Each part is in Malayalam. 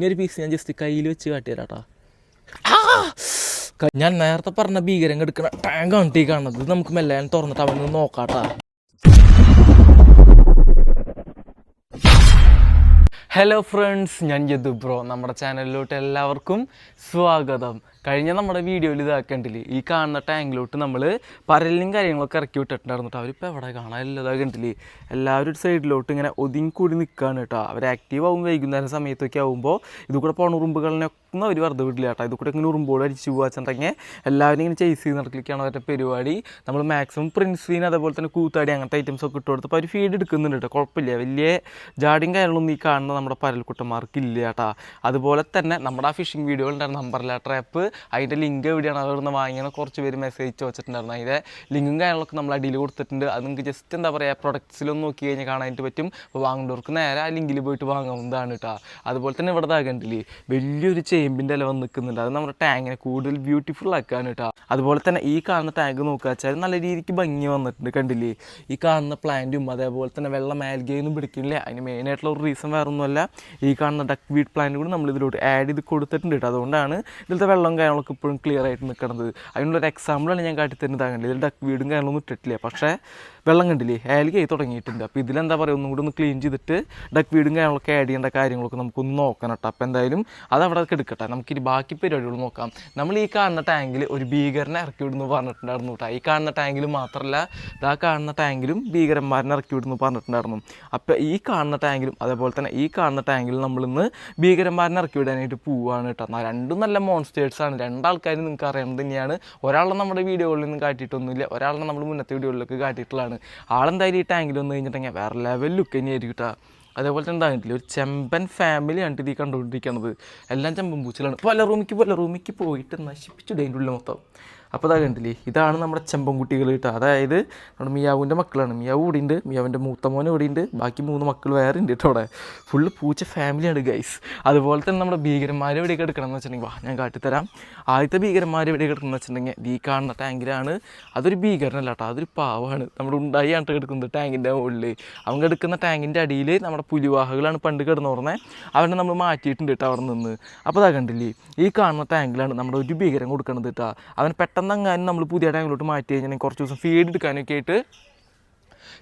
ഇങ്ങനൊരു പീസ് ഞാൻ ജസ്റ്റ് കയ്യിൽ വെച്ച് കാട്ടിത്തരാട്ടാ. ഞാൻ നേരത്തെ പറഞ്ഞ ഭീകരം എടുക്കുന്ന ടാങ്കാണ് ടീ കാണുന്നത്. ഇത് നമുക്ക് മെല്ലെ തുറന്നിട്ട് അവനൊന്ന് നോക്കാട്ടാ. ഹലോ ഫ്രണ്ട്സ്, ഞാൻ യദു ബ്രോ. നമ്മുടെ ചാനലിലോട്ട് എല്ലാവർക്കും സ്വാഗതം. കഴിഞ്ഞ നമ്മുടെ വീഡിയോയിൽ ഇതാക്കണ്ടില്ലേ, ഈ കാണുന്ന ടാങ്കിലോട്ട് നമ്മൾ പരലിനും കാര്യങ്ങളൊക്കെ ഇറക്കി വിട്ടിട്ടുണ്ടായിരുന്നു കേട്ടോ. അവരിപ്പോൾ എവിടെ കാണാനില്ല. ഇതാകണ്ടില്ലേ, എല്ലാവരും ഒരു സൈഡിലോട്ട് ഇങ്ങനെ ഒതുങ്ങിക്കൂടി നിൽക്കുകയാണ് കേട്ടോ. അവർ ആക്റ്റീവ് ആവും വൈകുന്നേരം സമയത്തൊക്കെ ആകുമ്പോൾ. ഇത് കൂടെ പോണ ഉറുമ്പുകളിനൊക്കെ അവർ വെറുതെ വിടില്ല കേട്ടോ. ഇത് കൂടെ ഇങ്ങനെ ഉറുമ്പോട് അടിച്ച് പോകാച്ചെങ്കിൽ എല്ലാവരും ഇങ്ങനെ ചേസ് ചെയ്ത് നടക്കലിക്കാണ് അവരുടെ പരിപാടി. നമ്മൾ മാക്സിമം പ്രിൻസ്വീൻ അതേപോലെ തന്നെ കൂത്താടി അങ്ങനത്തെ ഐറ്റംസ് ഒക്കെ ഇട്ട് കൊടുത്തപ്പോൾ അവർ ഫീഡ് എടുക്കുന്നുണ്ട് കേട്ടോ. കുഴപ്പമില്ല, വലിയ ജാടിയും കാര്യങ്ങളൊന്നും ഈ കാണുന്ന നമ്മുടെ പരൽക്കുട്ടന്മാർക്കില്ല കേട്ടോ. അതുപോലെ തന്നെ നമ്മുടെ ആ ഫിഷിംഗ് വീഡിയോകളുണ്ടായിരുന്നു നമ്പറില്ല ട്രാപ്പ്, അതിൻ്റെ ലിങ്ക് എവിടെയാണ് അവിടുന്ന് വാങ്ങിയാണ് കുറച്ച് പേര് മെസ്സേജ് ചോദിച്ചിട്ടുണ്ടായിരുന്നു. അതിൻ്റെ ലിങ്കും കാര്യങ്ങളൊക്കെ നമ്മൾ അടിയിൽ കൊടുത്തിട്ടുണ്ട്. അത് നിങ്ങൾക്ക് ജസ്റ്റ് എന്താ പറയുക, പ്രൊഡക്ട്സിലൊന്ന് നോക്കി കഴിഞ്ഞാൽ കാണാനായിട്ട് പറ്റും. അപ്പോൾ വാങ്ങേണ്ടവർക്ക് നേരെ ആ ലിങ്കിൽ പോയിട്ട് വാങ്ങാവുന്നതാണ് കേട്ടോ. അതുപോലെ തന്നെ ഇവിടെ താകണ്ടില്ലേ, വലിയൊരു ചേമ്പിൻ്റെ ഇല വന്ന് നിൽക്കുന്നുണ്ട്. അത് നമ്മുടെ ടാങ്കിനെ കൂടുതൽ ബ്യൂട്ടിഫുൾ ആക്കാൻ കേട്ടോ. അതുപോലെ തന്നെ ഈ കാണുന്ന ടാങ്ക് നോക്കുക വെച്ചാൽ നല്ല രീതിക്ക് ഭംഗി വന്നിട്ടുണ്ട്. കണ്ടില്ലേ, ഈ കാണുന്ന പ്ലാന്റും അതേപോലെ തന്നെ വെള്ളം ആൽഗയൊന്നും പിടിക്കില്ല. അതിന് മെയിനായിട്ടുള്ള ഒരു റീസൺ വേറെ ഒന്നുമല്ല, ഈ കാണുന്ന ഡക്ക് വീഡ് പ്ലാന്റ് കൂടി നമ്മൾ ഇതിലോട്ട് ആഡ് ചെയ്ത് കൊടുത്തിട്ടുണ്ട് കേട്ടോ. അതുകൊണ്ടാണ് ഇതിലത്തെ വെള്ളം കാര്യങ്ങളൊക്കെ ഇപ്പോഴും ക്ലിയർ ആയിട്ട് നിൽക്കുന്നത്. അതിനുള്ളൊരു എക്സാമ്പിളാണ് ഞാൻ കാട്ടിത്തരുന്നത്. അങ്ങനെ ഇതിൽ ഡക്ക് വീടും കാര്യങ്ങളൊന്നും ഇട്ടിട്ടില്ല, പക്ഷേ വെള്ളം കണ്ടില്ലേ ആൽഗ തുടങ്ങിയിട്ടുണ്ട്. അപ്പോൾ ഇതിലെന്താ പറയുക, ഒന്നും കൂടി ഒന്ന് ക്ലീൻ ചെയ്തിട്ട് ഡക്ക് വീടും കാര്യങ്ങളൊക്കെ ആഡ് ചെയ്യേണ്ട കാര്യങ്ങളൊക്കെ നമുക്കൊന്ന് നോക്കണം കേട്ടോ. അപ്പോൾ എന്തായാലും അത് അവിടെ എടുക്കട്ടെ, നമുക്കിനി ബാക്കി പരിപാടികൾ നോക്കാം. നമ്മൾ ഈ കാണുന്ന ടാങ്കിൽ ഒരു ഭീകരനെ ഇറക്കി വിടുന്നു പറഞ്ഞിട്ടുണ്ടായിരുന്നു കേട്ടോ. ഈ കാണുന്ന ടാങ്കിൽ മാത്രമല്ല, ഇതാ കാണുന്ന ടാങ്കിലും ഭീകരന്മാരനെ ഇറക്കി വിടുന്നു പറഞ്ഞിട്ടുണ്ടായിരുന്നു. അപ്പോൾ ഈ കാണുന്ന ടാങ്കിലും അതേപോലെ തന്നെ ഈ കാണുന്ന ടാങ്കിലും നമ്മളിന്ന് ഭീകരന്മാരനെ ഇറക്കി വിടാനായിട്ട് പോവുകയാണ് കേട്ടോ. രണ്ടും നല്ല മോൺസ്റ്റേഴ്സാണ്. രണ്ടാൾക്കാരും നിങ്ങൾക്ക് അറിയാവുന്നത് തന്നെയാണ്. ഒരാളെ നമ്മുടെ വീഡിയോകളിൽ നിന്നും കാട്ടിയിട്ടൊന്നുമില്ല, ഒരാളെ നമ്മൾ മുന്നത്തെ വീഡിയോകളിലൊക്കെ കാട്ടിയിട്ടുള്ളതാണ്. ആളെന്തായാലും ഈ ടാങ്കിൽ വന്നു കഴിഞ്ഞിട്ടുണ്ടെങ്കിൽ വേറെ ലെവൽ ലുക്ക് തന്നെയായിരിക്കും കേട്ടോ. അതേപോലെ തന്നെ എന്താകിട്ടില്ല, ഒരു ചെമ്പൻ ഫാമിലിയാണ് ഇത് ഈ കണ്ടുകൊണ്ടിരിക്കുന്നത്. എല്ലാം ചെമ്പൻ പൂച്ചലാണ്. പല റൂമിക്ക് പോയിട്ട് നശിപ്പിച്ചു അതിൻ്റെ ഉള്ളിൽ മൊത്തം. അപ്പോൾ അതാ കണ്ടില്ലേ, ഇതാണ് നമ്മുടെ ചെമ്പൻകുട്ടികൾ കേട്ടോ. അതായത് നമ്മുടെ മിയാവിൻ്റെ മക്കളാണ്. മിയാവ് ഇവിടെ ഉണ്ട്, മിയാവിൻ്റെ മൂത്ത മോൻ ഇവിടെ ഉണ്ട്, ബാക്കി 3 മക്കൾ വേറെ ഉണ്ട് കേട്ടോ. അവിടെ ഫുള്ള് പൂച്ച ഫാമിലിയാണ് ഗൈസ്. അതുപോലെ തന്നെ നമ്മുടെ ഭീകരന്മാർ എവിടെയൊക്കെ എടുക്കണമെന്ന് വെച്ചിട്ടുണ്ടെങ്കിൽ ഞാൻ കാട്ടിത്തരാം. ആദ്യത്തെ ഭീകരന്മാർ എവിടെയൊക്കെ എടുക്കണമെന്ന് വെച്ചിട്ടുണ്ടെങ്കിൽ ഈ കാണുന്ന ടാങ്കിലാണ്. അതൊരു ഭീകരനല്ല കേട്ടോ, അതൊരു പാവമാണ്. നമ്മുടെ ഉണ്ടായിട്ട് എടുക്കുന്നത് ടാങ്കിൻ്റെ മുകളിൽ. അവൻ എടുക്കുന്ന ടാങ്കിൻ്റെ അടിയിൽ നമ്മുടെ പുലിവാഹകളാണ് പണ്ട് കിടന്നു പറഞ്ഞത്. അവനെ നമ്മൾ മാറ്റിയിട്ടുണ്ട് കേട്ടോ അവിടെ നിന്ന്. അപ്പോൾ അതാ കണ്ടില്ലേ, ഈ കാണുന്ന ടാങ്കിലാണ് നമ്മുടെ ഒരു ഭീകരം കൊടുക്കണത് കേട്ടോ. അവൻ പെട്ടെന്നെങ്ങാനും നമ്മൾ പുതിയ ടാങ്കിലോട്ട് മാറ്റി കഴിഞ്ഞാൽ കുറച്ച് ദിവസം ഫീഡ് എടുക്കാനൊക്കെ ആയിട്ട്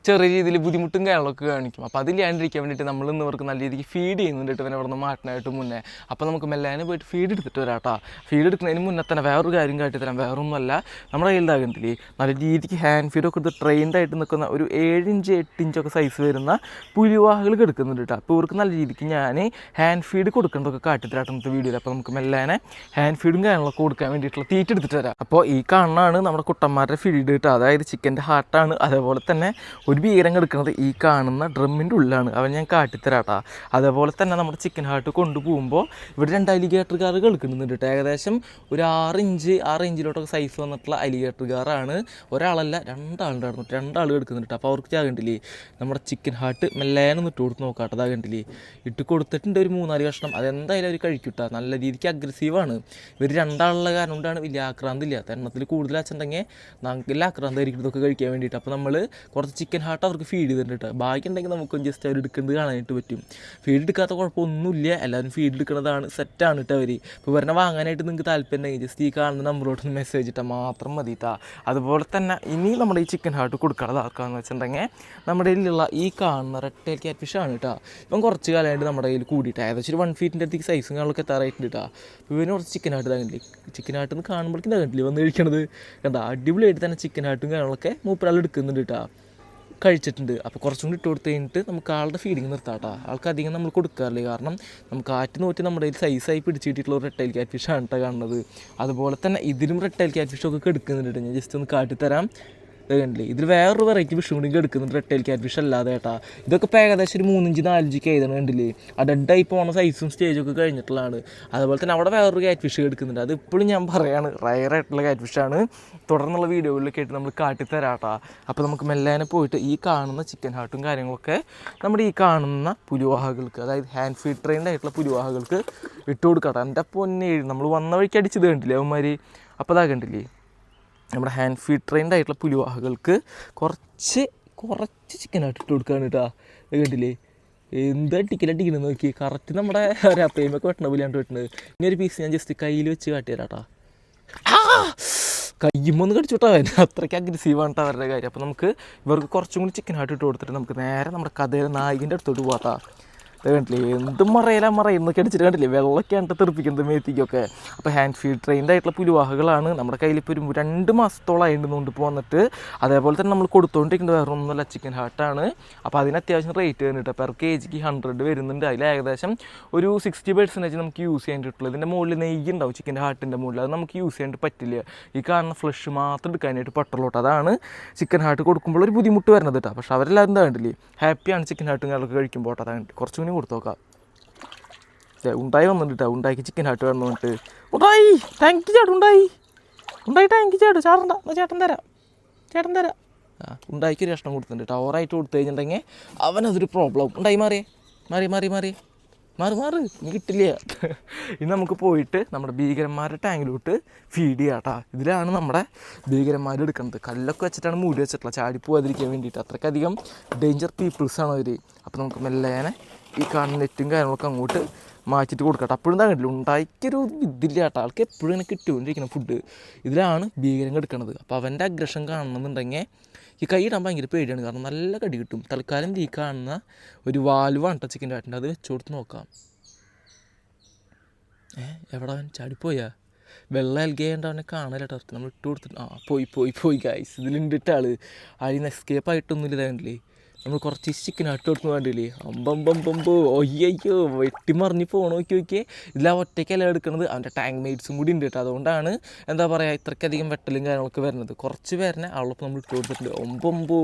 ചെറിയ രീതിയിൽ ബുദ്ധിമുട്ടും കാര്യങ്ങളൊക്കെ കാണിക്കും. അപ്പോൾ അതില്ലാണ്ടിരിക്കാൻ വേണ്ടിയിട്ട് നമ്മൾ ഇന്ന് ഇവർക്ക് നല്ല രീതിക്ക് ഫീഡ് ചെയ്യുന്നുണ്ട് കേട്ടോ. ഇവനെ അവിടെ നിന്ന് മാറ്റാനായിട്ട് മുന്നേ. അപ്പോൾ നമുക്ക് മെല്ലാനും പോയിട്ട് ഫീഡ് എടുത്തിട്ട് വരാം കേട്ടോ. ഫീഡ് എടുക്കുന്നതിന് മുന്നേ തന്നെ വേറൊരു കാര്യം കാട്ടിത്തരാം. വേറൊന്നുമല്ല, നമ്മുടെ കയ്യിലാകണ്ടില്ലേ നല്ല രീതിക്ക് ഹാൻഡ് ഫീഡൊക്കെ എടുത്ത് ട്രെയിൻഡായിട്ട് നിൽക്കുന്ന ഒരു 7 ഇഞ്ച് 8 ഇഞ്ചൊക്കെ സൈസ് വരുന്ന പുലിവാഹകൾ എടുക്കുന്നുണ്ട് കേട്ടോ. അപ്പോൾ ഇവർക്ക് നല്ല രീതിക്ക് ഞാൻ ഹാൻഡ് ഫീഡ് കൊടുക്കേണ്ടതൊക്കെ കാട്ടിത്തരാട്ടോ ഇന്നത്തെ വീഡിയോയിൽ. അപ്പോൾ നമുക്ക് മെല്ലാനെ ഹാൻഡ് ഫീഡും കാര്യങ്ങളൊക്കെ കൊടുക്കാൻ വേണ്ടിയിട്ടുള്ള തീറ്റ എടുത്തിട്ട് വരാം. അപ്പോൾ ഈ കാണുന്നതാണ് നമ്മുടെ കുട്ടന്മാരുടെ ഫീഡ് കേട്ടോ. അതായത് ചിക്കൻ്റെ ഹാർട്ടാണ്. അതേപോലെ തന്നെ ഒരു ഭീകരം എടുക്കുന്നത് ഈ കാണുന്ന ഡ്രമ്മിൻ്റെ ഉള്ളിലാണ്. അവൻ ഞാൻ കാട്ടിത്തരാട്ടാ. അതേപോലെ തന്നെ നമ്മുടെ ചിക്കൻ ഹാർട്ട് കൊണ്ടുപോകുമ്പോൾ ഇവിടെ 2 അലിഗേറ്റർ കാർ കളിക്കുന്നുണ്ട് കേട്ടോ. ഏകദേശം ഒരു 6 ഇഞ്ചിലോട്ടൊക്കെ സൈസ് വന്നിട്ടുള്ള അലിഗേറ്റർ കാറാണ്. ഒരാളല്ല, 2 ആളുണ്ടായിരുന്നു. 2 ആൾ എടുക്കുന്നുണ്ട്. അപ്പോൾ അവർക്ക് ചാകണ്ടില്ലേ നമ്മുടെ ചിക്കൻ ഹാർട്ട് മെല്ലേനൊന്ന് ഇട്ട് കൊടുത്ത് നോക്കാട്ടോ. അതാകണ്ടില്ലേ ഇട്ട് കൊടുത്തിട്ടുണ്ട് ഒരു 3-4 കഷ്ണം. അതെന്തായാലും അവർ കഴിക്കൂട്ടാ. നല്ല രീതിക്ക് അഗ്രസീവാണ് ഇവർ. 2 ആളുള്ള കാരണം കൊണ്ടാണ് വലിയ ആക്രാന്തി ഇല്ലാത്ത. എണ്ണത്തിൽ കൂടുതൽ വെച്ചിട്ടുണ്ടെങ്കിൽ നല്ല ആക്രാന്തമായിരിക്കും ഇതൊക്കെ കഴിക്കാൻ വേണ്ടിയിട്ട്. അപ്പോൾ നമ്മൾ കുറച്ച് ചിക്കൻ ഹാർട്ട് അവർക്ക് ഫീഡ് ചെയ്തിട്ടുണ്ട് കേട്ടോ. ബാക്കി ഉണ്ടെങ്കിൽ നമുക്ക് ജസ്റ്റ് അവർ എടുക്കുന്നത് കാണാനായിട്ട് പറ്റും. ഫീഡ് എടുക്കാത്ത കുഴപ്പമൊന്നുമില്ല, എല്ലാവരും ഫീഡ് എടുക്കുന്നതാണ്, സെറ്റാണ് കേട്ടോ അവർ. ഇപ്പോൾ ഇവരെ വാങ്ങാനായിട്ട് നിങ്ങൾക്ക് താല്പര്യം ഉണ്ടെങ്കിൽ ജസ്റ്റ് ഈ കാണുന്ന നമ്പറോട്ട് മെസ്സേജ് ഇട്ടാൽ മാത്രം മതി കേട്ടോ. അതുപോലെ തന്നെ ഇനി നമ്മുടെ ഈ ചിക്കൻ ഹാർട്ട് കൊടുക്കാതെ ആക്കാമെന്ന് വെച്ചിട്ടുണ്ടെങ്കിൽ നമ്മുടെ കയ്യിലുള്ള ഈ കാണുന്ന റെഡ് ടൈൽ ക്യാറ്റ് ഫിഷാണ് കേട്ടോ. ഇപ്പം കുറച്ച് കാലമായിട്ട് നമ്മുടെ കയ്യിൽ കൂടിയിട്ട് ഏകദേശം ഒരു 1 ഫീറ്റിൻ്റെ അടുത്തേക്ക് സൈസും കാര്യങ്ങളൊക്കെ എത്താറായിട്ടുണ്ട് കേട്ടോ. അപ്പോൾ ഇവന് കുറച്ച് ചിക്കൻ ഹാർട്ട് ഇതാകണ്ടില്ലേ, ചിക്കൻ ഹാർട്ട് എന്ന് കാണുമ്പോഴേക്കും ഇതാകണ്ടില്ലേ വന്ന് കഴിക്കണത് കണ്ടോ. അടിപൊളിയായിട്ട് തന്നെ ചിക്കൻ ഹാർട്ടും കാര്യങ്ങളൊക്കെ മൂപ്പരാൾ എടുക്കുന്നുണ്ട് കേട്ടോ, കഴിച്ചിട്ടുണ്ട്. അപ്പോൾ കുറച്ചും കൂടി ഇട്ട് കൊടുത്ത് കഴിഞ്ഞിട്ട് നമുക്ക് ആളുടെ ഫീഡിങ് നിർത്താം കേട്ടോ. ആൾക്ക് അധികം നമ്മൾ കൊടുക്കാറില്ല, കാരണം നമുക്ക് ആറ്റ് നോറ്റി നമ്മുടെ കയ്യിൽ സൈസായി പിടിച്ചിട്ടുള്ള ഒരു റെഡ് ടൈൽ ക്യാറ്റ് ഫിഷാണ് കേട്ടോ കാണുന്നത്. അതുപോലെ തന്നെ ഇതിലും റെഡ് ടൈൽ ക്യാറ്റ് ഫിഷൊക്കെ എടുക്കുന്നുണ്ട്. ഞാൻ ജസ്റ്റ് ഒന്ന് കാട്ടിത്തരാം. ഇത് കണ്ടില്ലേ, ഇതിൽ വേറൊരു വെറൈറ്റി ഫിഷും കൂടി എടുക്കുന്നുണ്ട് റെഡ് ടൈൽ ക്യാറ്റ് ഫിഷ് അല്ലാതെ കേട്ടോ. ഇതൊക്കെ ഇപ്പോൾ ഏകദേശം ഒരു 3 ഇഞ്ച് 4 ഇഞ്ചൊക്കെ എഴുതണം. കണ്ടില്ലേ, ആ ഡെഡായി പോകുന്ന സൈസും സ്റ്റേജൊക്കെ കഴിഞ്ഞിട്ടുള്ളതാണ്. അതുപോലെ തന്നെ അവിടെ വേറൊരു ക്യാറ്റ് ഫിഷ് എടുക്കുന്നുണ്ട്. അത് ഇപ്പോഴും ഞാൻ പറയുകയാണ് റയറായിട്ടുള്ള ക്യാറ്റ് ഫിഷാണ്. തുടർന്നുള്ള വീഡിയോകളിലൊക്കെ ആയിട്ട് നമ്മൾ കാട്ടിത്തരാട്ടോ. അപ്പോൾ നമുക്ക് മെല്ലേനെ പോയിട്ട് ഈ കാണുന്ന ചിക്കൻ ഹാർട്ടും കാര്യങ്ങളൊക്കെ നമ്മുടെ ഈ കാണുന്ന പുലിവാഹകൾക്ക്, അതായത് ഹാൻഡ് ഫീഡ് ട്രെയിൻഡ് ആയിട്ടുള്ള പുലിവാഹകൾക്ക് ഇട്ട് കൊടുക്കാട്ടോ. എൻ്റെ പൊന്നെ, നമ്മൾ വന്ന വഴിക്ക് അടിച്ചത് കണ്ടില്ലേ അവന്മാർ. അപ്പോൾ അതാ കണ്ടില്ലേ, നമ്മുടെ ഹാൻഡ് ഫീഡ് ട്രെയിൻഡ് ആയിട്ടുള്ള പുലിവാഹകൾക്ക് കുറച്ച് ചിക്കനായിട്ട് ഇട്ട് കൊടുക്കുകയാണ് കേട്ടോ. കണ്ടില്ലേ, എന്താ ടിക്കറ്റ് നോക്കി കറക്റ്റ് നമ്മുടെ അപ്പയുമൊക്കെ വെട്ടണ പോലെയാണ് വെട്ടണത്. ഇനി ഒരു പീസ് ഞാൻ ജസ്റ്റ് കയ്യിൽ വെച്ച് കാട്ടിത്തരാട്ടാ. കയ്യുമൊന്ന് കടിച്ചോട്ടാവൻ, അത്രയ്ക്ക് അഗ്രസീവാണ് അവരുടെ കാര്യം. അപ്പോൾ നമുക്ക് ഇവർക്ക് കുറച്ചും കൂടി ചിക്കൻ ഹാർട്ട് ഇട്ട് കൊടുത്തിട്ട് നമുക്ക് നേരെ നമ്മുടെ കഥയിലെ നായികൻ്റെ അടുത്തോട്ട് പോകാട്ടാ. അത് കണ്ടില്ലേ എന്ത് മറയുന്നൊക്കെ അടിച്ചിട്ട് കണ്ടില്ലേ, വെള്ളമൊക്കെയാണ് തെറിപ്പിക്കുന്നത് മേത്തിക്കൊക്കെ. അപ്പോൾ ഹാൻഡ് ഫീഡ് ട്രെയിൻഡ് ആയിട്ടുള്ള പുലിവാഹകളാണ് നമ്മുടെ കയ്യിൽ. ഇപ്പോൾ ഒരു 2 മാസത്തോളമായിട്ട് കൊണ്ടിപ്പോൾ വന്നിട്ട്. അതേപോലെ തന്നെ നമ്മൾ കൊടുത്തുകൊണ്ടിരിക്കുന്നത് വേറെ ഒന്നുമല്ല, ചിക്കൻ ഹാർട്ടാണ്. അപ്പോൾ അതിന് അത്യാവശ്യം റേറ്റ് വരുന്നുണ്ട്. പെർ kg 100 വരുന്നുണ്ട്. അതിൽ ഏകദേശം ഒരു 60% നമുക്ക് യൂസ് ചെയ്യാൻ കിട്ടുള്ളൂ. ഇതിൻ്റെ മുകളിൽ നെയ്യ് ഉണ്ടാവും ചിക്കൻ്റെ ഹാർട്ടിൻ്റെ മുകളിൽ, അത് നമുക്ക് യൂസ് ചെയ്യാനായിട്ട് പറ്റില്ല. ഈ കാണുന്ന ഫ്ലഷ് മാത്രം എടുക്കാനായിട്ട് പറ്റുള്ളൂ. അതാണ് ചിക്കൻ ഹാർട്ട് കൊടുക്കുമ്പോൾ ഒരു ബുദ്ധിമുട്ട് വരുന്നത് കേട്ടോ. പക്ഷേ അവരെല്ലാവരും എന്താ കണ്ടില്ലേ ഹാപ്പിയാണ് ചിക്കൻ ഹാർട്ടും കാര്യങ്ങളൊക്കെ കഴിക്കുമ്പോൾ. അതാണ് കുറച്ചും കൂടി കൊടുത്തു നോക്കാം. ഉണ്ടായി വന്നിട്ട് ഉണ്ടാക്കി ചിക്കൻ ഹാർട്ട് വേണം വന്നിട്ട്. ഉണ്ടായി താങ്ക് യു ചേട്ടൻ, ഉണ്ടായി താങ്ക് യു ചേട്ടൻ. ചേട്ടൻ ചേട്ടൻ തരാം. ഉണ്ടായിക്ക് ഒരു കഷ്ണം കൊടുത്തിട്ടുണ്ട്. ഓവറായിട്ട് കൊടുത്തു കഴിഞ്ഞിട്ടുണ്ടെങ്കിൽ അവനതൊരു പ്രോബ്ലം. ഉണ്ടായി മാറി നീ കിട്ടില്ല. ഇനി നമുക്ക് പോയിട്ട് നമ്മുടെ ഭീകരന്മാരുടെ ടാങ്കിലോട്ട് ഫീഡ് ചെയ്യാം കേട്ടോ. ഇതിലാണ് നമ്മുടെ ഭീകരന്മാർ എടുക്കുന്നത്. കല്ലൊക്കെ വെച്ചിട്ടാണ് മൂടി വെച്ചിട്ടുള്ളത്, ചാടി പോകാതിരിക്കാൻ വേണ്ടിയിട്ട്. അത്രയ്ക്കധികം ഡേഞ്ചർ പീപ്പിൾസാണ് അവർ. അപ്പോൾ നമുക്ക് മെല്ലേനെ ഈ കാണുന്ന നെറ്റും കാര്യങ്ങളൊക്കെ അങ്ങോട്ട് മാറ്റിയിട്ട് കൊടുക്കട്ടെ. അപ്പോഴും എന്താ കണ്ടില്ല ഉണ്ടാക്കിയൊരു ഇതില്ല കേട്ടോ. ആൾക്ക് എപ്പോഴും ഇങ്ങനെ കിട്ടുകൊണ്ടിരിക്കുന്ന ഫുഡ്. ഇതിലാണ് ഭീകരം എടുക്കുന്നത്. അപ്പോൾ അവൻ്റെ അഗ്രഷൻ കാണണമെന്നുണ്ടെങ്കിൽ ഈ കൈ ഇടാൻ ഭയങ്കര പേടിയാണ്, കാരണം നല്ല കടി കിട്ടും. തൽക്കാലം ഈ കാണുന്ന ഒരു വാൽവാണ് കേട്ടോ ചിക്കൻ ഹാർട്ടിൻ്റെ, അത് വെച്ച് കൊടുത്ത് നോക്കാം. എവിടെ അവൻ ചാടിപ്പോയാ? വെള്ളം നൽകിയേണ്ട അവനെ കാണാൻ കേട്ടോ. നമ്മൾ ഇട്ട് കൊടുത്തിട്ട് പോയി ഗൈസ്. ഇതിലുണ്ടിട്ട് ആൾ അതിന് എസ്കേപ്പ് ആയിട്ടൊന്നുമില്ല. ഇതാകണ്ടില്ലേ നമ്മൾ കുറച്ച് ചിക്കൻ ഹാർട്ട് കൊടുത്ത് വേണ്ടില്ലേ, അമ്പമ്പമ്പോ ഒയ്യോ വെട്ടിമറിഞ്ഞ് പോകണം. നോക്കിയേ ഇതിൽ ആ ഒറ്റയ്ക്കല്ല എടുക്കുന്നത്, അവൻ്റെ ടാങ്ക് മേറ്റ്സും കൂടി ഉണ്ട് കേട്ടോ. അതുകൊണ്ടാണ് എന്താ പറയുക ഇത്രയ്ക്കധികം വെട്ടലും കാര്യങ്ങളൊക്കെ വരുന്നത്. കുറച്ച് പേരനെ അവളൊപ്പം നമ്മൾ ഇട്ട് കൊടുത്തിട്ടുണ്ട്. ഒമ്പമ്പോ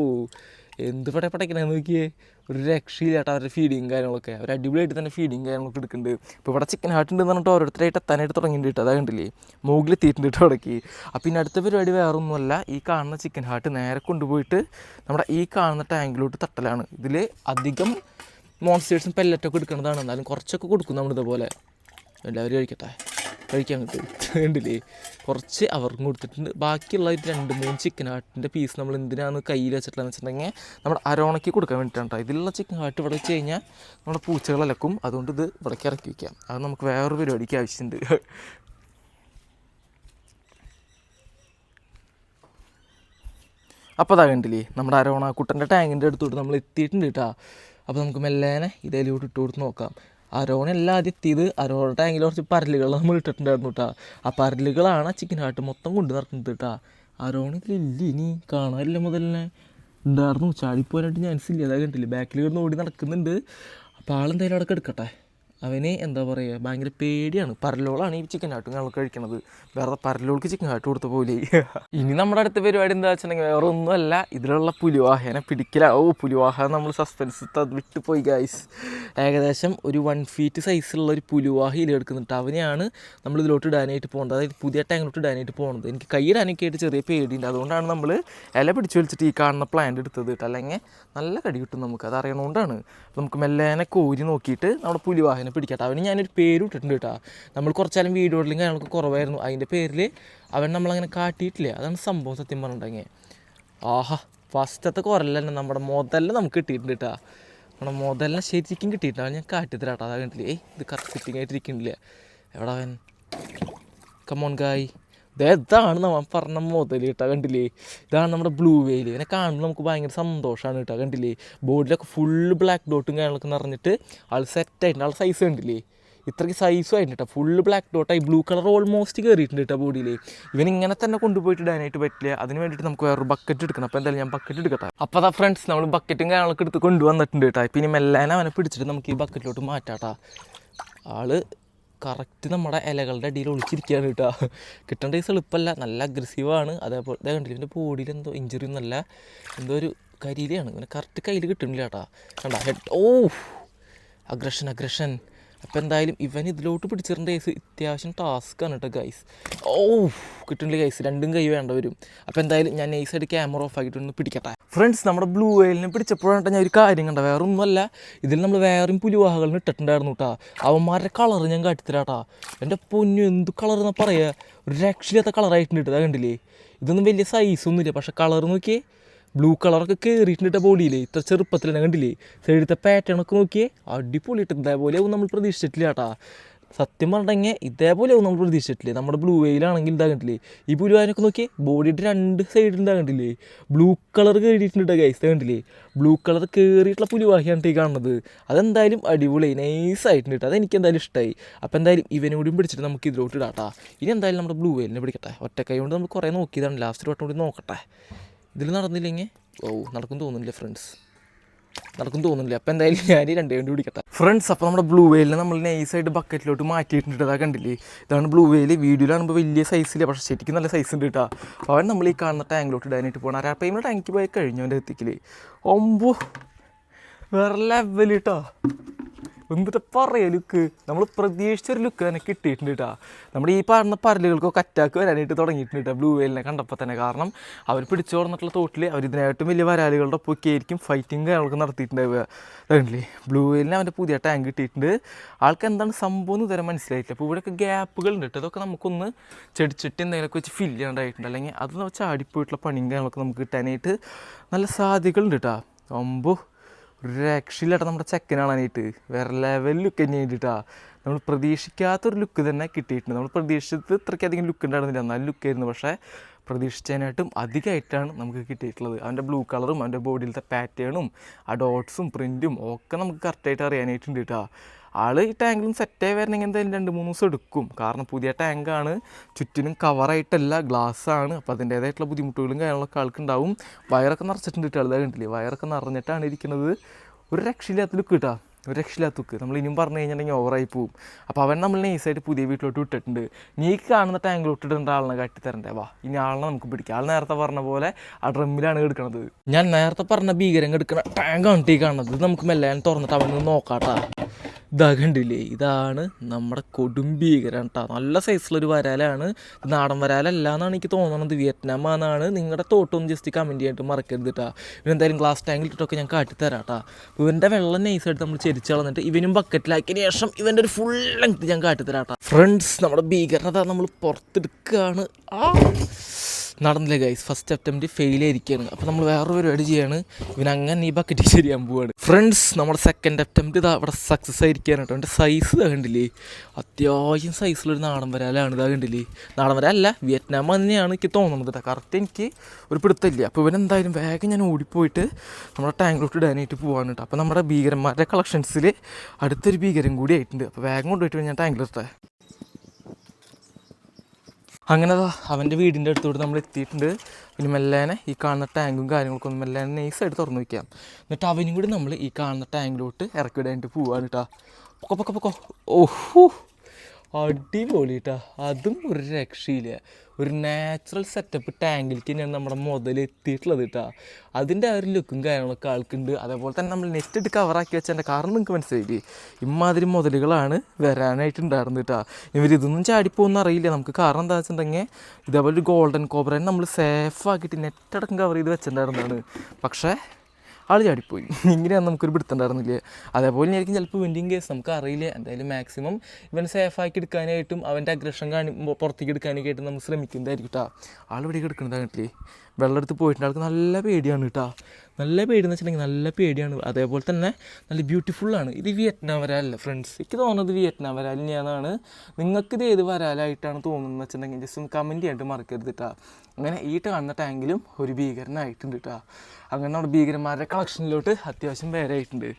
എന്ത് പടയ്ക്കണമെന്ന് നോക്കിയേ, ഒരു രക്ഷയില്ല കേട്ടോ അവരുടെ ഫീഡിങ് കാര്യങ്ങളൊക്കെ. അവർ അടിപൊളിയായിട്ട് തന്നെ ഫീഡിങ് കാര്യങ്ങളൊക്കെ എടുക്കുന്നുണ്ട്. ഇപ്പോൾ ഇവിടെ ചിക്കൻ ഹാർട്ട് ഉണ്ടെന്ന് പറഞ്ഞിട്ട് ഓരോരുത്തരായിട്ട് എത്താനായിട്ട് തുടങ്ങിയിട്ട് അതാ കണ്ടില്ലേ മുകളിലെത്തിയിട്ടുണ്ട് കേട്ടോ ഇടയ്ക്ക്. അപ്പോൾ പിന്നെ അടുത്ത പരിപാടി വേറെ ഒന്നുമല്ല, ഈ കാണുന്ന ചിക്കൻ ഹാർട്ട് നേരെ കൊണ്ടുപോയിട്ട് നമ്മുടെ ഈ കാണുന്ന ടാങ്കിലോട്ട് തട്ടലാണ്. ഇതിൽ അധികം മോൺസ്റ്റേഴ്സും പെല്ലറ്റൊക്കെ എടുക്കുന്നതാണ്, എന്നാലും കുറച്ചൊക്കെ കൊടുക്കും നമ്മളിതുപോലെ. എല്ലാവരും കഴിക്കാൻ കിട്ടും കണ്ടില്ലേ. കുറച്ച് അവർക്കും കൊടുത്തിട്ടുണ്ട്. ബാക്കിയുള്ള 2-3 ചിക്കൻ ഹാർട്ടിൻ്റെ പീസ് നമ്മൾ എന്തിനാണ് കയ്യിൽ വെച്ചിട്ടുള്ളതെന്ന് വെച്ചിട്ടുണ്ടെങ്കിൽ നമ്മുടെ അരോണയ്ക്ക് കൊടുക്കാൻ വേണ്ടിയിട്ടാണ് കേട്ടോ. ഇതിലുള്ള ചിക്കൻ ഹാർട്ട് ഇവിടെ വെച്ച് കഴിഞ്ഞാൽ നമ്മുടെ പൂച്ചകളലക്കും, അതുകൊണ്ട് ഇത് ഇവിടേക്ക് ഇറക്കി വയ്ക്കാം. അത് നമുക്ക് വേറൊരു പരിപാടിക്ക് ആവശ്യമുണ്ട്. അപ്പോൾ അതാ കണ്ടില്ലേ നമ്മുടെ അരോണ കുട്ടൻ്റെ ടാങ്കിൻ്റെ അടുത്തോട്ട് നമ്മൾ എത്തിയിട്ടുണ്ട് കേട്ടോ. അപ്പോൾ നമുക്ക് മെല്ലേനെ ഇതേലോട്ട് ഇട്ട് കൊടുത്ത് നോക്കാം. അരോണെല്ലാം ആദ്യം എത്തിയത് അരോണ ടാങ്കിൽ കുറച്ച് പരലുകൾ നമ്മൾ ഇട്ടിട്ടുണ്ടായിരുന്നു കേട്ടോ. ആ പരലുകളാണ് ചിക്കൻ ഹാർട്ട് മൊത്തം കൊണ്ട് നടക്കുന്നത് കേട്ടോ. അരോണില്ല ഇനി കാണാനില്ല, മുതലേ ഉണ്ടായിരുന്നു. ചാടിപ്പോകാനായിട്ട് ചാൻസ് ഇല്ല. അതാ കണ്ടില്ലേ ബാക്കിൽ കിടന്ന് ഓടി നടക്കുന്നുണ്ട്. അപ്പോൾ ആളെന്തായാലും അവിടെ എടുക്കട്ടെ. അവന് എന്താ പറയുക ഭയങ്കര പേടിയാണ്. പരലോളാണ് ഈ ചിക്കൻ ഹാർട്ടും ഞങ്ങൾ കഴിക്കണത്. വേറെ പരലോൾക്ക് ചിക്കൻ ഹാർട്ട് കൊടുത്ത പോലെ. ഇനി നമ്മുടെ അടുത്ത പരിപാടി എന്താ വെച്ചിട്ടുണ്ടെങ്കിൽ വേറെ ഒന്നുമല്ല, ഇതിലുള്ള പുലിവാഹനെ പിടിക്കല. പുലിവാഹ നമ്മൾ സസ്പെൻസ് വിട്ടുപോയി ഗൈസ്. ഏകദേശം ഒരു 1 feet സൈസുള്ള ഒരു പുലിവാഹയിൽ എടുക്കുന്നുണ്ട്. അവനെയാണ് നമ്മൾ ഇതിലോട്ട് ഇടാനായിട്ട് പോകേണ്ടത്, അതായത് പുതിയ ടാങ്കിലോട്ട് ഇടാനായിട്ട് പോകുന്നത്. എനിക്ക് കൈയിടാനൊക്കെ ആയിട്ട് ചെറിയ പേടിയുണ്ട്, അതുകൊണ്ടാണ് നമ്മൾ ഇല പിടിച്ച് വലിച്ചിട്ട് ഈ കാണുന്ന പ്ലാന്റ് എടുത്തത് കേട്ടോ. അല്ലെങ്കിൽ നല്ല കടി കിട്ടും നമുക്ക്, അത് അറിയണതുകൊണ്ടാണ്. നമുക്ക് മെല്ലേനെ കോരി നോക്കിയിട്ട് നമ്മുടെ പുലിവാഹനെ പിടിക്കട്ടെ. അവന് ഞാനൊരു പേര് ഇട്ടിട്ടുണ്ട് കേട്ടോ. നമ്മൾ കുറച്ചാലും വീഡിയോയിലും കാര്യങ്ങളൊക്കെ കുറവായിരുന്നു, അതിൻ്റെ പേരിൽ അവൻ നമ്മളങ്ങനെ കാട്ടിയിട്ടില്ല. അതാണ് സംഭവം സത്യം പറഞ്ഞിട്ടുണ്ടെങ്കിൽ. ഫസ്റ്റത്തെ കുറല്ല തന്നെ നമ്മുടെ മുതലിനെ നമുക്ക് കിട്ടിയിട്ടുണ്ട് കേട്ടോ. നമ്മുടെ മുതലിനെ ശരിക്കും കിട്ടിയിട്ടാണ് ഞാൻ കാട്ടിത്തരാം കേട്ടോ. അതാ കണ്ടില്ലേ ഇത് കറക്റ്റ് ഫിറ്റിംഗ് ആയിട്ടിരിക്കുന്നില്ല. എവിടെ അവൻ കമോൺ ഗായ്. ഇതാണ് നമ്മൾ പറഞ്ഞ മുതൽ കേട്ടോ. കണ്ടില്ലേ ഇതാണ് നമ്മുടെ ബ്ലൂ വെയിൽ. ഇവനെ കാണുമ്പോൾ നമുക്ക് ഭയങ്കര സന്തോഷമാണ് കേട്ടോ. കണ്ടില്ലേ ബോഡിയിലൊക്കെ ഫുള്ള് ബ്ലാക്ക് ഡോട്ടും കാര്യങ്ങളൊക്കെ നിറഞ്ഞിട്ട് ആൾ സെറ്റായിട്ടുണ്ട്. ആൾ സൈസ് കണ്ടില്ലേ ഇത്രയ്ക്ക് സൈസും ആയിട്ട് കേട്ടോ. ഫുള്ള് ബ്ലാക്ക് ഡോട്ടായി ബ്ലൂ കളർ ഓൾമോസ്റ്റ് കയറിയിട്ടുണ്ട് കേട്ടോ ബോഡിയിൽ. ഇവൻ ഇങ്ങനെ തന്നെ കൊണ്ടുപോയിട്ട് ഇടാനായിട്ട് പറ്റില്ല, അതിന് വേണ്ടിയിട്ട് നമുക്ക് വേറൊരു ബക്കറ്റ് എടുക്കണം. അപ്പോൾ എന്തായാലും ഞാൻ ബക്കറ്റ് എടുക്കട്ടെ. അപ്പോൾ അതാ ഫ്രണ്ട്സ് നമ്മൾ ബക്കറ്റും കാര്യങ്ങളൊക്കെ എടുത്ത് കൊണ്ടുവന്നിട്ടുണ്ട് കേട്ടോ. പിന്നെ മെല്ലാനെ അവനെ പിടിച്ചിട്ട് നമുക്ക് ഈ ബക്കറ്റിലോട്ട് മാറ്റാട്ടാ. ആള് കറക്റ്റ് നമ്മുടെ ഇലകളുടെ അടിയിൽ ഒളിച്ചിരിക്കുകയാണ് കേട്ടോ. കിട്ടേണ്ട കേസ് എളുപ്പമല്ല, നല്ല അഗ്രസീവാണ്. അതേപോലെ ഇതേ കണ്ടില്ല ഇവൻ്റെ ബോഡിയിൽ എന്തോ ഇഞ്ചുറി ഒന്നല്ല, എന്തോ ഒരു കരിയിലാണ്. ഇവനെ കറക്റ്റ് കയ്യിൽ കിട്ടുന്നില്ല കേട്ടോ. കണ്ട ഹെഡ് അഗ്രഷൻ. അപ്പോൾ എന്തായാലും ഇവൻ ഇതിലോട്ട് പിടിച്ചിടേണ്ട കേസ് അത്യാവശ്യം ടാസ്ക്കാണ് കേട്ടോ ഗൈസ്. കിട്ടുന്നില്ല ഗൈസ്, 2 കൈ വേണ്ട വരും. അപ്പോൾ എന്തായാലും ഞാൻ നൈസായിട്ട് ക്യാമറ ഓഫ് ആക്കിയിട്ടൊന്ന് പിടിക്കട്ടെ. ഫ്രണ്ട്സ് നമ്മുടെ ബ്ലൂ വെയിലിനെ പിടിച്ചപ്പോഴാണ് ഞാൻ ഒരു കാര്യം കണ്ട, വേറെ ഒന്നുമല്ല, ഇതിൽ നമ്മൾ വേറെയും പുലിവാഹകളിന് ഇട്ടിട്ടുണ്ടായിരുന്നു കേട്ടോ. അവന്മാരുടെ കളർ ഞാൻ കാട്ടിത്തരാട്ടാ. എൻ്റെ പൊന്നു എന്ത് കളർ എന്നാ പറയുക, ഒരു രക്ഷയില്ലാത്ത കളറായിട്ടുണ്ട് കേട്ടോ. കണ്ടില്ലേ ഇതൊന്നും വലിയ സൈസൊന്നുമില്ല, പക്ഷേ കളർ നോക്കിയേ ബ്ലൂ കളറൊക്കെ കയറിയിട്ടുണ്ട് ബോഡിയിൽ. ഇത്ര ചെറുപ്പത്തിൽ തന്നെ കണ്ടില്ലേ, സൈഡിലത്തെ പാറ്റേണൊക്കെ നോക്കിയേ, അടിപൊളിയിട്ട്. ഇതേപോലെയാവും നമ്മൾ പ്രതീക്ഷിച്ചിട്ടില്ല കേട്ടാ. സത്യം പറഞ്ഞെങ്കിൽ ഇതേപോലെയാവും നമ്മൾ പ്രതീക്ഷിച്ചിട്ടില്ലേ. നമ്മുടെ ബ്ലൂ വെയിലാണെങ്കിൽ ഇതാ കണ്ടില്ലേ, ഈ പുലുവാനൊക്കെ നോക്കിയേ, ബോഡിയുടെ 2 സൈഡിൽ കണ്ടില്ലേ ബ്ലൂ കളർ കയറിയിട്ടുണ്ട് ഗൈസ്. കണ്ടില്ലേ, ബ്ലൂ കളർ കയറിയിട്ടുള്ള പുലുവാഹിയാണ് ഈ കാണുന്നത്. അതെന്തായാലും അടിപൊളി നൈസായിട്ടുണ്ട് കേട്ടോ. അതെനിക്ക് എന്തായാലും ഇഷ്ടമായി. അപ്പോൾ എന്തായാലും ഇവനോടും പിടിച്ചിട്ട് നമുക്ക് ഇതിലോട്ട് ഇടാട്ടാ. ഇനി എന്തായാലും നമ്മുടെ ബ്ലൂ വെയിലിനെ പിടിക്കട്ടെ. ഒറ്റക്കൈ കൊണ്ട് നമ്മൾ കുറേ നോക്കിയതാണ്, ലാസ്റ്റ് വട്ടം കൂടി നോക്കട്ടെ. ഇതിൽ നടന്നില്ലെങ്കിൽ നടക്കും തോന്നുന്നില്ല ഫ്രണ്ട്സ്, നടക്കും തോന്നുന്നില്ല. അപ്പോൾ എന്തായാലും ഞാൻ 2 കൊണ്ട് പിടിക്കട്ടെ ഫ്രണ്ട്സ്. അപ്പോൾ നമ്മുടെ ബ്ലൂ വെയിലിനെ നമ്മൾ നൈസായിട്ട് ബക്കറ്റിലോട്ട് മാറ്റിയിട്ടുണ്ട്. അതാ കണ്ടില്ലേ, ഇതാണ് ബ്ലൂ വെയിൽ. വീഡിയോയിലാകുമ്പോൾ വലിയ സൈസില്ല, പക്ഷേ ശരിക്കും നല്ല സൈസ് ഉണ്ട് കേട്ടോ. അപ്പോൾ അവൻ നമ്മൾ ഈ കാണുന്ന ടാങ്കിലോട്ട് ഇടാനായിട്ട് പോകണം. അരാപ്പയിമ ടാങ്കിൽ പോയി കഴിഞ്ഞു അവൻ്റെ എത്തിക്കില്ലേ. വേറെ ലെവൽ കേട്ടോ. എന്നിട്ട് പറയുക ലുക്ക്, നമ്മൾ പ്രതീക്ഷിച്ചൊരു ലുക്ക് തന്നെ കിട്ടിയിട്ടുണ്ട് കേട്ടോ. നമ്മുടെ ഈ പറഞ്ഞ പരലുകൾക്കൊക്കെ അറ്റാക്ക് വരാനായിട്ട് തുടങ്ങിയിട്ടുണ്ട് കേട്ടോ ബ്ലൂ വെയിലിനെ കണ്ടപ്പോൾ തന്നെ. കാരണം അവർ പിടിച്ചു കൊടുത്തിട്ടുള്ള തോട്ടിൽ അവർ ഇതിനായിട്ടും വലിയ വരാലുകളുടെ ഒപ്പൊക്കെ ആയിരിക്കും ഫൈറ്റിങ് കാര്യങ്ങളൊക്കെ നടത്തിയിട്ടുണ്ടാവുക. അതുകൊണ്ടില്ലേ, ബ്ലൂ വെയിലിന് അവൻ്റെ പുതിയ ടാങ്ക് കിട്ടിയിട്ടുണ്ട്. ആൾക്ക് എന്താണ് സംഭവം എന്ന് ഇതുവരെ മനസ്സിലായിട്ടില്ല. അപ്പോൾ ഇവിടെയൊക്കെ ഗ്യാപ്പുകളുണ്ട് കേട്ടോ. അതൊക്കെ നമുക്കൊന്ന് ചെടിച്ചിട്ട് എന്തെങ്കിലുമൊക്കെ വെച്ച് ഫില്ല് ചെയ്യാണ്ടായിട്ടുണ്ട്. അല്ലെങ്കിൽ അത് ചാടിപ്പോയിട്ടുള്ള പണിയും കാര്യങ്ങളൊക്കെ നമുക്ക് കിട്ടാനായിട്ട് നല്ല സാധ്യതകളുണ്ട് കേട്ടോ. ഒരു രക്ഷയില്ലാട്ടോ നമ്മുടെ ചെക്കൻ കാണാനായിട്ട്. വേറെ ലെവൽ ലുക്ക് തന്നെ വേണ്ടിയിട്ടാണ്. നമ്മൾ പ്രതീക്ഷിക്കാത്തൊരു ലുക്ക് തന്നെ കിട്ടിയിട്ടുണ്ട്. നമ്മൾ പ്രതീക്ഷിച്ചത് ഇത്രയ്ക്കധികം ലുക്ക് ഉണ്ടായിരുന്നില്ല, എന്നാലും ലുക്കായിരുന്നു. പക്ഷേ പ്രതീക്ഷിച്ചതിനായിട്ടും അധികമായിട്ടാണ് നമുക്ക് കിട്ടിയിട്ടുള്ളത്. അവൻ്റെ ബ്ലൂ കളറും അവൻ്റെ ബോഡിയിലത്തെ പാറ്റേണും ആ ഡോട്ട്സും പ്രിൻറ്റും ഒക്കെ നമുക്ക് കറക്റ്റായിട്ട് അറിയാനായിട്ടുണ്ട് കേട്ടോ. ആൾ ഈ ടാങ്കിലും സെറ്റായി വരണമെങ്കിൽ എന്തായാലും 2-3 ദിവസം എടുക്കും. കാരണം പുതിയ ടാങ്കാണ്, ചുറ്റിനും കവറായിട്ടല്ല, ഗ്ലാസ്സാണ്. അപ്പോൾ അതിൻ്റേതായിട്ടുള്ള ബുദ്ധിമുട്ടുകളും കാര്യങ്ങളൊക്കെ ആൾക്കുണ്ടാവും. വയറൊക്കെ നിറച്ചിട്ടുണ്ട് കേട്ടോ. അത് കണ്ടില്ലേ, വയറൊക്കെ നിറഞ്ഞിട്ടാണ് ഇരിക്കുന്നത്. ഒരു രക്ഷയില്ലാത്ത ലുക്ക് കേട്ടോ, ഒരു രക്ഷയില്ലാത്ത ലുക്ക്. നമ്മൾ ഇനിയും പറഞ്ഞു കഴിഞ്ഞിട്ടുണ്ടെങ്കിൽ ഓവറായി പോവും. അപ്പോൾ അവൻ നമ്മൾ നൈസായിട്ട് പുതിയ വീട്ടിലോട്ട് വിട്ടിട്ടുണ്ട്. നീ കാണുന്ന ടാങ്കിലോട്ട് ഇടേണ്ട ആളിനെ കാട്ടിത്തരണ്ടേ. വാ, ഇനി ആളിനെ നമുക്ക് പിടിക്കാം. ആൾ നേരത്തെ പറഞ്ഞ പോലെ ആ ഡ്രമ്മിലാണ് എടുക്കണത്. ഞാൻ നേരത്തെ പറഞ്ഞ ഭീകരം എടുക്കുന്ന ടാങ്കാണ് ഈ കാണുന്നത്. ഇത് നമുക്ക് മെല്ലെ തുറന്നിട്ട് അവൻ നോക്കാട്ടാ. ഇതാ കണ്ടില്ലേ, ഇതാണ് നമ്മുടെ കൊടും ഭീകരം കേട്ടോ. നല്ല സൈസിലൊരു വരാലാണ്. നാടൻ വരാലല്ല എന്നാണ് എനിക്ക് തോന്നുന്നത്, വിയറ്റ്നാം ആണെന്നാണ്. നിങ്ങളുടെ തോട്ടൊന്ന് ജസ്റ്റ് കമൻറ്റ് ചെയ്യാനായിട്ട് മറക്കരുത് കേട്ടോ. ഇവനെന്തായാലും ഗ്ലാസ് ടാങ്കിൽ ഇട്ടിട്ടൊക്കെ ഞാൻ കാട്ടിത്തരാം കേട്ടോ. അപ്പോൾ ഇവൻ്റെ വെള്ളം നൈസായിട്ട് നമ്മൾ ചെരിച്ച് കളഞ്ഞിട്ട് ഇവനും ബക്കറ്റിലാക്കിയതിന് ശേഷം ഇവൻ്റെ ഒരു ഫുൾ ലെങ്ത് ഞാൻ കാട്ടിത്തരാം കേട്ടോ. ഫ്രണ്ട്സ്, നമ്മുടെ ഭീകരത നമ്മൾ പുറത്തെടുക്കുകയാണ്. നടന്നില്ല ഗൈസ്, ഫസ്റ്റ് അറ്റംപ്റ്റ് ഫെയിൽ ആയിരിക്കുകയാണ്. അപ്പോൾ നമ്മൾ വേറൊരു പരിപാടി ചെയ്യാണ്, ഇവനങ്ങനെ ഈ ബക്കറ്റ് ശരിയാൻ പോവുകയാണ്. ഫ്രണ്ട്സ്, നമ്മുടെ സെക്കൻഡ് അറ്റംപ്റ്റ് ഇതാ അവിടെ സക്സസ് ആയിരിക്കുകയാണ് കേട്ടോ. എൻ്റെ സൈസ് ഇതാ കണ്ടില്ലേ, അത്യാവശ്യം സൈസിലൊരു നാടൻ വരാലാണ്. ഇതാ കണ്ടില്ലേ, നാടൻ വരാലല്ല, വിയറ്റ്നാം തന്നെയാണ് എനിക്ക് തോന്നുന്നത് കേട്ടോ. കറക്റ്റ് എനിക്ക് ഒരു പിടുത്തമില്ല. അപ്പോൾ ഇവനെന്തായാലും വേഗം ഞാൻ ഓടിപ്പോയിട്ട് നമ്മുടെ ടാങ്കിലോട്ട് ഇടാനായിട്ട് പോകാൻ കേട്ടോ. അപ്പോൾ നമ്മുടെ ഭീകരന്മാരുടെ കളക്ഷൻസിൽ അടുത്തൊരു ഭീകരം കൂടി ആയിട്ടുണ്ട്. അപ്പോൾ വേഗം കൊണ്ടുപോയിട്ട് ഞാൻ ടാങ്കിലിട്ടെ. അങ്ങനെ അവൻ്റെ വീടിൻ്റെ അടുത്തോട്ട് നമ്മൾ എത്തിയിട്ടുണ്ട്. പിന്നെ മെല്ലേനെ ഈ കാണുന്ന ടാങ്കും കാര്യങ്ങളൊക്കെ ഒന്ന് മെല്ലേനെ നൈസായിട്ട് തുറന്നു വയ്ക്കാം. എന്നിട്ട് അവനും കൂടി നമ്മൾ ഈ കാണുന്ന ടാങ്കിലോട്ട് ഇറക്കി വിടാനായിട്ട് പോവാണ് കേട്ടോ. പൊക്കോ. ഓഹോ, അടിപൊളി കേട്ടോ. അതും ഒരു രക്ഷയില്ല. ഒരു നാച്ചുറൽ സെറ്റപ്പ് ടാങ്കിലേക്ക് തന്നെയാണ് നമ്മുടെ മുതൽ എത്തിയിട്ടുള്ളത് കേട്ടോ. അതിൻ്റെ ആ ഒരു ലുക്കും കാര്യങ്ങളൊക്കെ ആൾക്കുണ്ട്. അതേപോലെ തന്നെ നമ്മൾ നെറ്റ് ഇട്ട് കവറാക്കി വെച്ചതിൻ്റെ കാരണം നിങ്ങൾക്ക് മനസ്സിലായില്ലേ, ഇമാതിരി മുതലുകളാണ് വരാനായിട്ടുണ്ടായിരുന്നത് കേട്ടോ. ഇവരിതൊന്നും ചാടിപ്പോകുമെന്ന് അറിയില്ല നമുക്ക്. കാരണം എന്താ വെച്ചിട്ടുണ്ടെങ്കിൽ ഇതേപോലെ ഒരു ഗോൾഡൻ കോബ്രനെ നമ്മൾ സേഫാക്കിയിട്ട് നെറ്റടക്കം കവർ ചെയ്ത് വെച്ചിട്ടുണ്ടായിരുന്നതാണ്. പക്ഷേ ആൾ ചാടിപ്പോയി. ഇങ്ങനെയാണ് നമുക്കൊരു പിടുത്തുണ്ടായിരുന്നില്ല. അതേപോലെ ആയിരിക്കും ചിലപ്പോൾ വെൻഡിങ് കേസ്, നമുക്ക് അറിയില്ല. എന്തായാലും മാക്സിമം ഇവൻ സേഫാക്കി എടുക്കാനായിട്ടും അവൻ്റെ അഗ്രഷൻ പുറത്തേക്ക് എടുക്കാനൊക്കെ ആയിട്ട് നമ്മൾ ശ്രമിക്കുന്നതായിരിക്കും കേട്ടോ. ആൾ ഇവിടെ എടുക്കുന്നത് കണ്ടില്ലേ, വെള്ളം എടുത്ത് പോയിട്ടുണ്ട്. ആൾക്ക് നല്ല പേടിയാണ് കേട്ടോ. നല്ല പേടിയെന്ന് വെച്ചിട്ടുണ്ടെങ്കിൽ നല്ല പേടിയാണ്. അതേപോലെ തന്നെ നല്ല ബ്യൂട്ടിഫുള്ളാണ്. ഇത് വിയറ്റ്നാം വരാലല്ല ഫ്രണ്ട്സ്, എനിക്ക് തോന്നുന്നത് വിയറ്റ്നാം വരാൽ തന്നെയാണ്. നിങ്ങൾക്കിത് ഏത് വരാലായിട്ടാണ് തോന്നുന്നത് വെച്ചിട്ടുണ്ടെങ്കിൽ ജസ്റ്റ് ഒന്ന് കമൻറ്റ് ചെയ്യാനായിട്ട് മറക്കരുത് കേട്ടോ. അങ്ങനെ ഈ കാണുന്ന ടാങ്കിലും ഒരു ഭീകരനായിട്ടുണ്ട് കേട്ടോ. അങ്ങനെ നമ്മുടെ ഭീകരന്മാരുടെ കളക്ഷനിലോട്ട് അത്യാവശ്യം പേരെ ആയിട്ടുണ്ട്.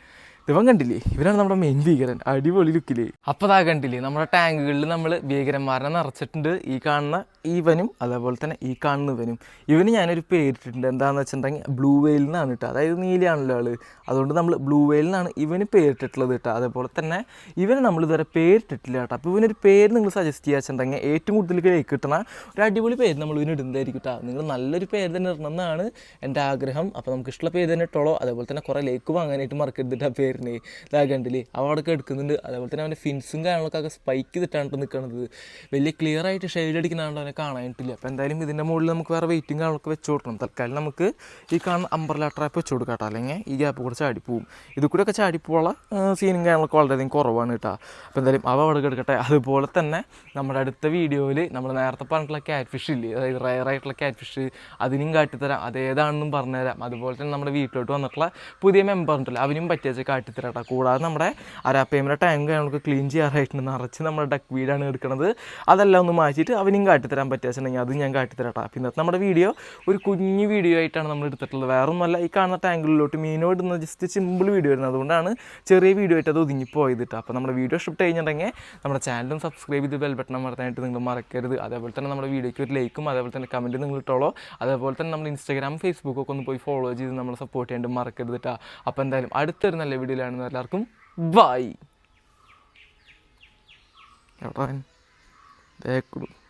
ഇവൻ കണ്ടില്ലേ, ഇവനാണ് നമ്മുടെ മെയിൻ ഭീകരൻ. അടിപൊളി ലുക്കില്ലേ. അപ്പോൾ അതാ കണ്ടില്ലേ, നമ്മുടെ ടാങ്കുകളിൽ നമ്മൾ ഭീകരന്മാരെ നിറച്ചിട്ടുണ്ട്. ഈ കാണുന്ന ഇവനും അതേപോലെ തന്നെ ഈ കാണുന്ന ഇവന് ഞാനൊരു പേരിട്ടിട്ടുണ്ട്. എന്താണെന്ന് വെച്ചിട്ടുണ്ടെങ്കിൽ ബ്ലൂ വെയിൽ എന്നാണ് കേട്ടോ. അതായത് നീലയാണല്ലോ ആൾ, അതുകൊണ്ട് നമ്മൾ ബ്ലൂ വെയിൽ എന്നാണ് ഇവന് പേരിട്ടിട്ടുള്ളത് കേട്ടോ. അതേപോലെ തന്നെ ഇവന് നമ്മൾ ഇതുവരെ പേരിട്ടിട്ടില്ല കേട്ടോ. അപ്പോൾ ഇവനൊരു പേര് നിങ്ങൾ സജസ്റ്റ് ചെയ്യുക വെച്ചിട്ടുണ്ടെങ്കിൽ ഏറ്റവും കൂടുതൽ കേക്ക് കിട്ടണ ഒരു അടിപൊളി പേര് നമ്മൾ ഇവന് ഇടുന്നതായിരിക്കും കേട്ടോ. നിങ്ങൾ നല്ലൊരു പേര് തന്നെ ഇടണമെന്നാണ് എൻ്റെ ആഗ്രഹം. അപ്പോൾ നമുക്ക് ഇഷ്ടമുള്ള പേര് തന്നെ ഇട്ടോളോ. അതേപോലെ തന്നെ കുറേ ലേക്ക് വാങ്ങാനായിട്ട് മറക്കരുത് കേട്ടോ പേര്. വരുന്നത്. ഇതാകണ്ടില്ലേ അവിടെ എടുക്കുന്നുണ്ട്. അതേപോലെ തന്നെ അവൻ്റെ ഫിൻസും കാര്യങ്ങളൊക്കെ സ്പൈക്ക് ചെയ്തിട്ടാണ് നിൽക്കുന്നത്. വലിയ ക്ലിയർ ആയിട്ട് ഷെയ്ഡ് അടിക്കുന്നതുകൊണ്ട് അവനെ കാണാനിട്ടില്ല. അപ്പോൾ എന്തായാലും ഇതിൻ്റെ മുകളിൽ നമുക്ക് വേറെ വെയിറ്റും കാര്യങ്ങളൊക്കെ വെച്ച് കൊടുക്കണം. തൽക്കാലം നമുക്ക് ഈ കാണുന്ന അംബ്രല ട്രാപ്പ് വെച്ച് കൊടുക്കാം കേട്ടോ, അല്ലെങ്കിൽ ഈ ഗ്യാപ്പ് കൂടെ ചാടിപ്പോവും. ഇത് കൂടെ ഒക്കെ ചാടിപ്പോയുള്ള സീനും കാര്യങ്ങളൊക്കെ വളരെയധികം കുറവാണ് കേട്ടോ. അപ്പോൾ എന്തായാലും അവ അവിടെ എടുക്കട്ടെ. അതുപോലെ തന്നെ നമ്മുടെ അടുത്ത വീഡിയോയിൽ നമ്മൾ നേരത്തെ പറഞ്ഞിട്ടുള്ള ക്യാറ്റ് ഫിഷ് ഇല്ലേ, അതായത് റയറായിട്ടുള്ള ക്യാറ്റ് ഫിഷ്, അതിനും കാട്ടിത്തരാം, അതേതാണെന്നും പറഞ്ഞുതരാം. അതുപോലെ തന്നെ നമ്മുടെ വീട്ടിലോട്ട് വന്നിട്ടുള്ള പുതിയ മെമ്പർ ഉണ്ടല്ലോ, അവനും പറ്റിയ കാട്ടിത്തരാം കേട്ടോ. കൂടാതെ നമ്മുടെ അരാപ്പേമിൻ്റെ ടാങ്ക് നമുക്ക് ക്ലീൻ ചെയ്യാറായിട്ടുണ്ട്. നിറച്ച് നമ്മുടെ ഡക്ക് വീടാണ് എടുക്കുന്നത്. അതെല്ലാം ഒന്ന് മാറ്റിയിട്ട് അവനും കാട്ടിത്തരാൻ പറ്റുകയെന്നുണ്ടെങ്കിൽ അതും ഞാൻ കാട്ടിത്തരാം കേട്ടോ. അപ്പോൾ ഇന്നത്തെ നമ്മുടെ വീഡിയോ ഒരു കുഞ്ഞു വീഡിയോ ആയിട്ടാണ് നമ്മൾ എടുത്തിട്ടുള്ളത്. വേറെ ഒന്നുമല്ല, ഈ കാണുന്ന ടാങ്കിലോട്ട് മീനോട് ഇടുന്ന ജസ്റ്റ് സിമ്പിൾ വീഡിയോ ആയിരുന്നു. അതുകൊണ്ടാണ് ചെറിയ വീഡിയോ ആയിട്ട് അത് ഒതുങ്ങിപ്പോയത് കേട്ടോ. അപ്പോൾ നമ്മുടെ വീഡിയോ ഇഷ്ടപ്പെട്ട് കഴിഞ്ഞിട്ടുണ്ടെങ്കിൽ നമ്മുടെ ചാനലും സബ്സ്ക്രൈബ് ചെയ്ത് ബെൽ ബട്ടൺ അമർത്താനായിട്ട് നിങ്ങൾ മറക്കരുത്. അതേപോലെ തന്നെ നമ്മുടെ വീഡിയോയ്ക്ക് ഒരു ലൈക്കും അതേപോലെ തന്നെ കമൻറ്റ് നിങ്ങൾ ഇട്ടോളൂ. അതേപോലെ തന്നെ നമ്മൾ ഇൻസ്റ്റാഗ്രാം ഫേസ്ബുക്കൊക്കെ ഒന്ന് പോയി ഫോളോ ചെയ്ത് നമ്മൾ സപ്പോർട്ട് ചെയ്യാണ്ട് മറക്കരുത് കേട്ടോ. അപ്പോൾ എന്തായാലും അടുത്തൊരു നല്ല വീഡിയോയിലാണ്. എല്ലാവർക്കും ബൈ. എവിടെ